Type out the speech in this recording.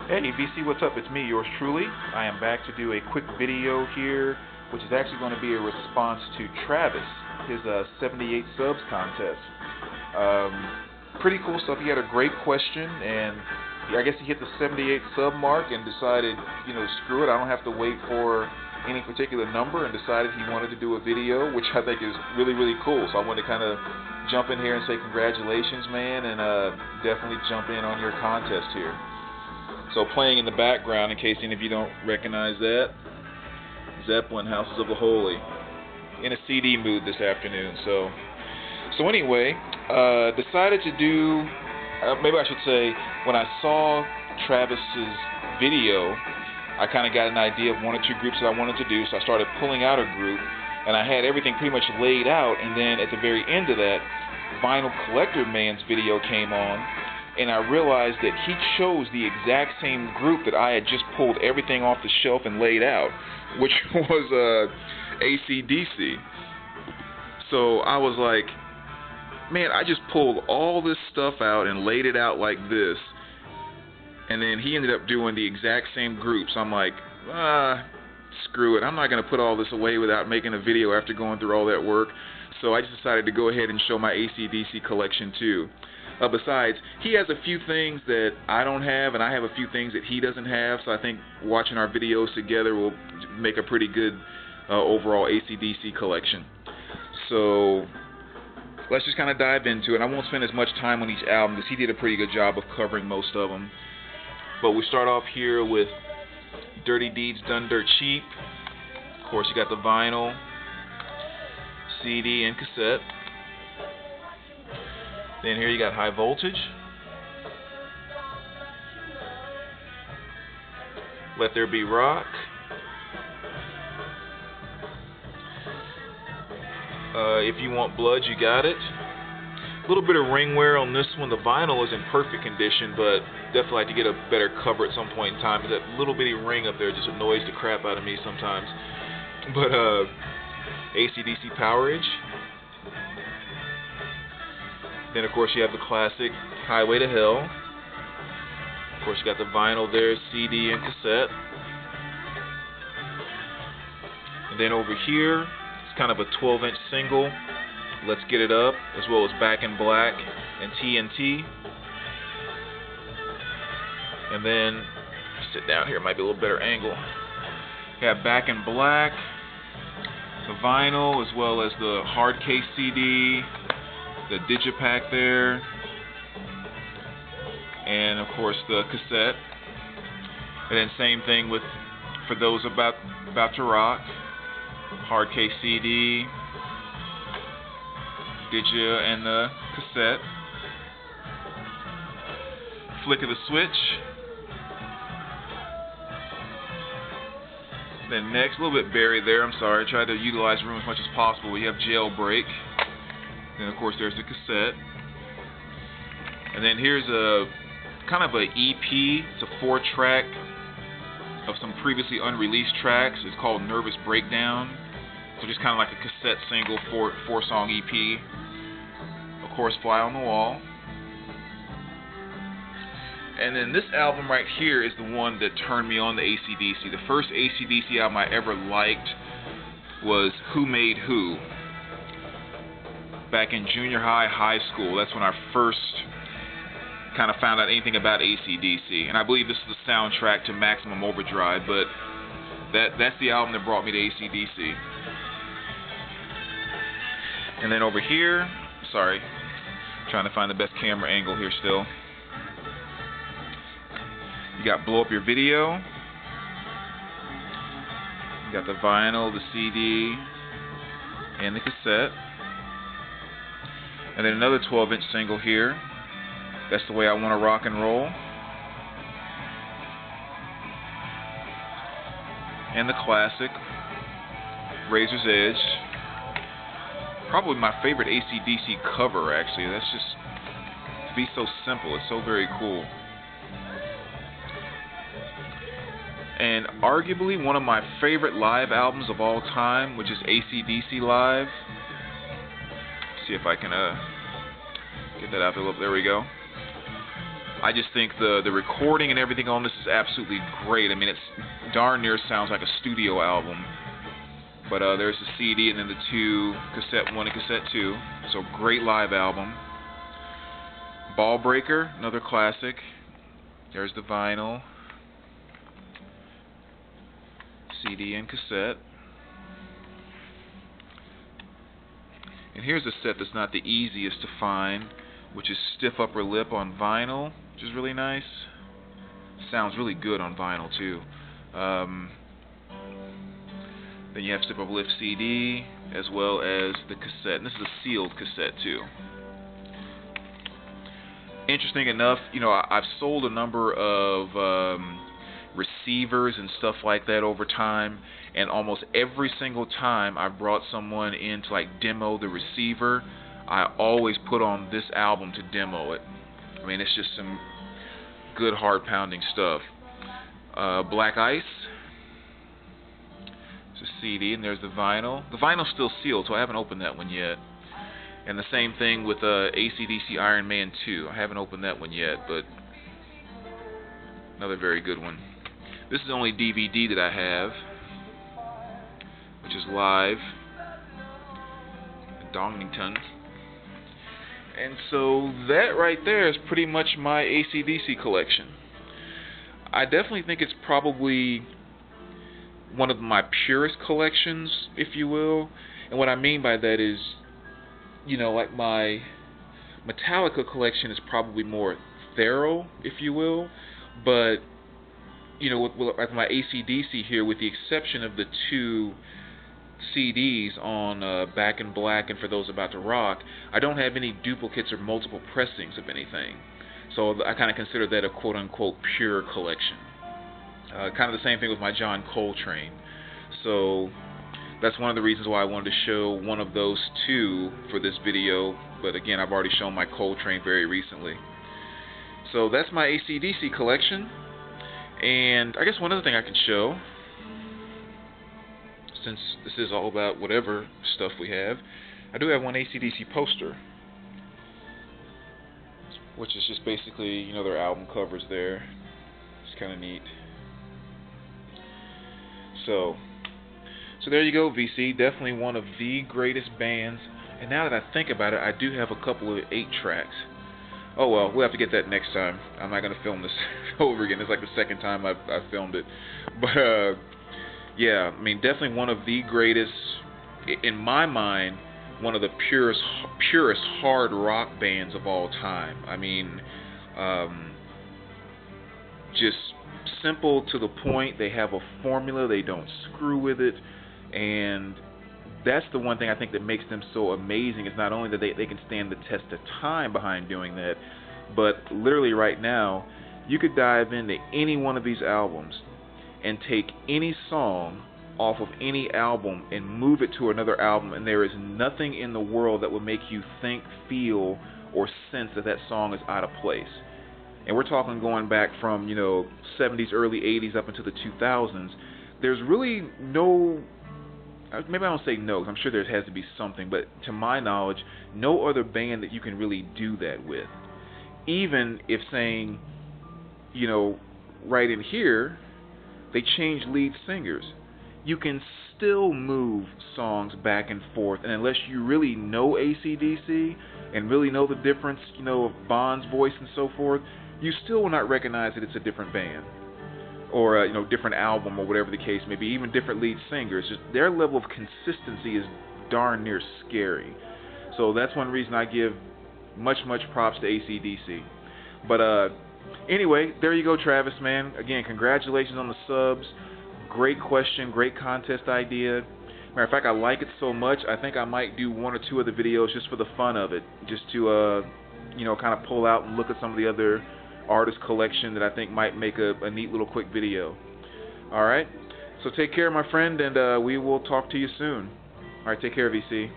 Hey VC, what's up? It's me, yours truly. I am back to do a quick video here, which is actually going to be a response to Travis, his 78 subs contest. Pretty cool stuff. He had a great question, and I guess he hit the 78 sub mark and decided, screw it, I don't have to wait for any particular number, and decided he wanted to do a video, which I think is really, really cool. So I wanted to kind of jump in here and say congratulations, man, and definitely jump in on your contest here. So playing in the background, in case any of you don't recognize that, Zeppelin, Houses of the Holy, in a CD mood this afternoon. So anyway, decided to do, maybe I should say, when I saw Travis's video, I kind of got an idea of one or two groups that I wanted to do, so I started pulling out a group, and I had everything pretty much laid out, and then at the very end of that, Vinyl Collector Man's video came on, and I realized that he chose the exact same group that I had just pulled everything off the shelf and laid out, which was AC/DC. So I was like, man, I just pulled all this stuff out and laid it out like this, and then he ended up doing the exact same group. So I'm like, screw it, I'm not going to put all this away without making a video after going through all that work. So I just decided to go ahead and show my AC/DC collection too. Besides, he has a few things that I don't have, and I have a few things that he doesn't have, so I think watching our videos together will make a pretty good overall AC/DC collection. So let's just kind of dive into it. I won't spend as much time on each album because he did a pretty good job of covering most of them. But we start off here with Dirty Deeds Done Dirt Cheap. Of course, you got the vinyl, CD, and cassette. Then here you got High Voltage, Let There Be Rock, If You Want Blood, You Got It. A little bit of ring wear on this one. The vinyl is in perfect condition, but definitely like to get a better cover at some point in time. That little bitty ring up there just annoys the crap out of me sometimes. But AC/DC Powerage. Then, of course, you have the classic Highway to Hell. Of course, you got the vinyl there, CD and cassette. And then over here, it's kind of a 12-inch single, Let's Get It Up, as well as Back in Black and TNT. And then, sit down here, it might be a little better angle. You have Back in Black, the vinyl, as well as the hard case CD, the digipack there, and of course the cassette. And then same thing with For Those About to Rock, hard case CD, digi, and the cassette. Flick of the Switch. Then next, a little bit buried there, I'm sorry, I tried to utilize room as much as possible. We have Jailbreak. Then, of course, there's the cassette. And then here's a kind of an EP. It's a 4-track of some previously unreleased tracks. It's called Nervous Breakdown. So just kind of like a cassette single, 4-song EP. Of course, Fly on the Wall. And then this album right here is the one that turned me on to AC/DC. The first AC/DC album I ever liked was Who Made Who? Back in junior high, high school. That's when I first kind of found out anything about AC/DC. And I believe this is the soundtrack to Maximum Overdrive, but that's the album that brought me to AC/DC. And then over here, sorry, trying to find the best camera angle here still. You got Blow Up Your Video. You got the vinyl, the CD, and the cassette. And then another 12-inch single here. That's The Way I Want to Rock and Roll. And the classic, Razor's Edge. Probably my favorite AC/DC cover, actually. That's just, to be so simple, it's so very cool. And arguably one of my favorite live albums of all time, which is AC/DC Live. See if I can get that out there. There we go. I just think the recording and everything on this is absolutely great. I mean, it's darn near sounds like a studio album. But there's the CD and then the two, cassette 1 and cassette 2. So great live album. Ball Breaker, another classic. There's the vinyl, CD and cassette. And here's a set that's not the easiest to find, which is Stiff Upper Lip on vinyl, which is really nice. Sounds really good on vinyl too. Then you have Stiff Upper Lip CD as well as the cassette. And this is a sealed cassette too. Interesting enough, you know, I've sold a number of receivers and stuff like that over time, and almost every single time I brought someone in to like demo the receiver, I always put on this album to demo it. I mean, it's just some good hard pounding stuff. Black Ice, it's a CD, and there's the vinyl. The vinyl's still sealed, so I haven't opened that one yet. And the same thing with AC/DC Iron Man 2. I haven't opened that one yet, but another very good one. This is the only DVD that I have, which is Live, Dongington. And so that right there is pretty much my AC/DC collection. I definitely think it's probably one of my purest collections, if you will. And what I mean by that is, you know, like my Metallica collection is probably more thorough, if you will, but you know, with like my AC/DC here, with the exception of the two CDs on Back in Black and For Those About to Rock, I don't have any duplicates or multiple pressings of anything. So I kind of consider that a quote-unquote pure collection. Kind of the same thing with my John Coltrane. So that's one of the reasons why I wanted to show one of those two for this video. But again, I've already shown my Coltrane very recently. So that's my AC/DC collection. And I guess one other thing I can show, since this is all about whatever stuff we have, I do have one AC/DC poster, which is just basically, you know, their album covers there. It's kind of neat. So there you go, VC. Definitely one of the greatest bands. And now that I think about it, I do have a couple of 8-tracks. Oh well, we'll have to get that next time. I'm not going to film this over again. It's like the second time I've filmed it. But yeah, I mean, definitely one of the greatest, in my mind, one of the purest hard rock bands of all time. I mean, just simple to the point. They have a formula. They don't screw with it. And that's the one thing I think that makes them so amazing. Is not only that they can stand the test of time behind doing that, but literally right now, you could dive into any one of these albums and take any song off of any album and move it to another album, and there is nothing in the world that would make you think, feel, or sense that that song is out of place. And we're talking going back from, you know, 70s, early 80s up into the 2000s. There's really no, maybe I don't say no, 'cause I'm sure there has to be something, but to my knowledge, no other band that you can really do that with. Even if saying, you know, right in here, they change lead singers. You can still move songs back and forth, and unless you really know AC/DC and really know the difference, you know, of Bond's voice and so forth, you still will not recognize that it's a different band, or you know, different album, or whatever the case may be. Even different lead singers, just their level of consistency is darn near scary. So that's one reason I give much props to AC/DC. But anyway, there you go, Travis, man. Again, congratulations on the subs. Great question, great contest idea. Matter of fact, I like it so much, I think I might do one or two other videos just for the fun of it, just to you know, kind of pull out and look at some of the other artist collection that I think might make a neat little quick video. Alright, so take care, my friend, and we will talk to you soon. Alright, take care, VC.